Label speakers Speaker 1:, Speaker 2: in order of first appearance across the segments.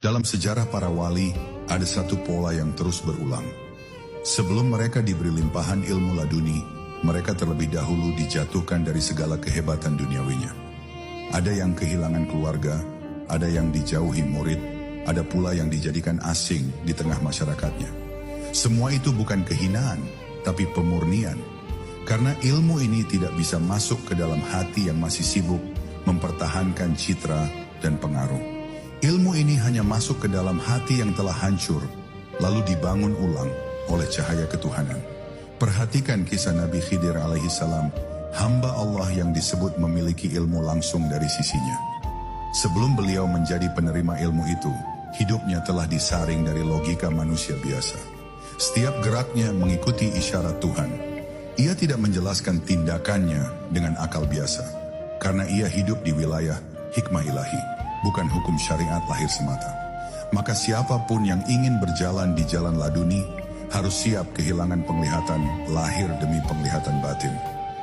Speaker 1: Dalam sejarah para wali, ada satu pola yang terus berulang. Sebelum mereka diberi limpahan ilmu laduni, mereka terlebih dahulu dijatuhkan dari segala kehebatan duniawinya. Ada yang kehilangan keluarga, ada yang dijauhi murid, ada pula yang dijadikan asing di tengah masyarakatnya. Semua itu bukan kehinaan, tapi pemurnian. Karena ilmu ini tidak bisa masuk ke dalam hati yang masih sibuk mempertahankan citra dan pengaruh. Ilmu ini hanya masuk ke dalam hati yang telah hancur, lalu dibangun ulang oleh cahaya ketuhanan. Perhatikan kisah Nabi Khidir alaihi salam, hamba Allah yang disebut memiliki ilmu langsung dari sisinya. Sebelum beliau menjadi penerima ilmu itu, hidupnya telah disaring dari logika manusia biasa. Setiap geraknya mengikuti isyarat Tuhan. Ia tidak menjelaskan tindakannya dengan akal biasa, karena ia hidup di wilayah hikmah ilahi, bukan hukum syariat lahir semata. Maka siapapun yang ingin berjalan di jalan laduni, harus siap kehilangan penglihatan lahir demi penglihatan batin.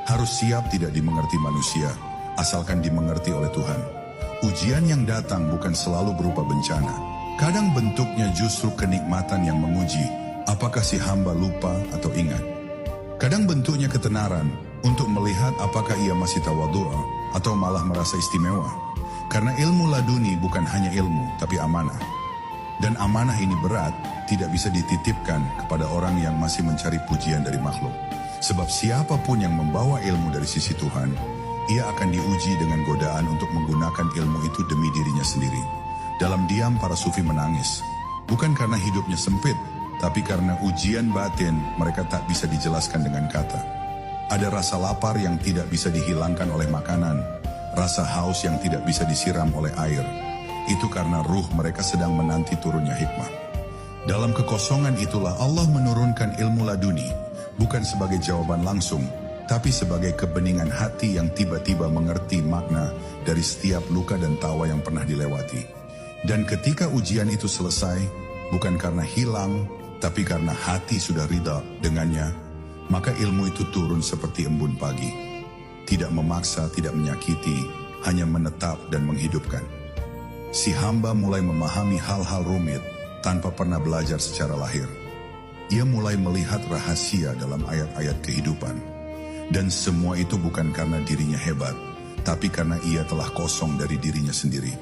Speaker 1: Harus siap tidak dimengerti manusia, asalkan dimengerti oleh Tuhan. Ujian yang datang bukan selalu berupa bencana. Kadang bentuknya justru kenikmatan yang menguji, apakah si hamba lupa atau ingat. Kadang bentuknya ketenaran, untuk melihat apakah ia masih tawadhu' atau malah merasa istimewa. Karena ilmu laduni bukan hanya ilmu, tapi amanah. Dan amanah ini berat, tidak bisa dititipkan kepada orang yang masih mencari pujian dari makhluk. Sebab siapapun yang membawa ilmu dari sisi Tuhan, ia akan diuji dengan godaan untuk menggunakan ilmu itu demi dirinya sendiri. Dalam diam para sufi menangis, bukan karena hidupnya sempit, tapi karena ujian batin mereka tak bisa dijelaskan dengan kata. Ada rasa lapar yang tidak bisa dihilangkan oleh makanan, rasa haus yang tidak bisa disiram oleh air. Itu karena ruh mereka sedang menanti turunnya hikmah. Dalam kekosongan itulah Allah menurunkan ilmu laduni, bukan sebagai jawaban langsung, tapi sebagai kebeningan hati yang tiba-tiba mengerti makna dari setiap luka dan tawa yang pernah dilewati. Dan ketika ujian itu selesai, bukan karena hilang, tapi karena hati sudah ridha dengannya, maka ilmu itu turun seperti embun pagi. Tidak memaksa, tidak menyakiti, hanya menetap dan menghidupkan. Si hamba mulai memahami hal-hal rumit tanpa pernah belajar secara lahir. Ia mulai melihat rahasia dalam ayat-ayat kehidupan. Dan semua itu bukan karena dirinya hebat, tapi karena ia telah kosong dari dirinya sendiri.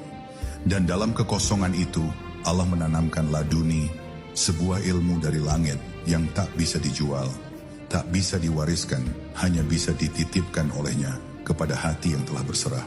Speaker 1: Dan dalam kekosongan itu, Allah menanamkan laduni, sebuah ilmu dari langit yang tak bisa dijual, tak bisa diwariskan, hanya bisa dititipkan olehnya kepada hati yang telah berserah.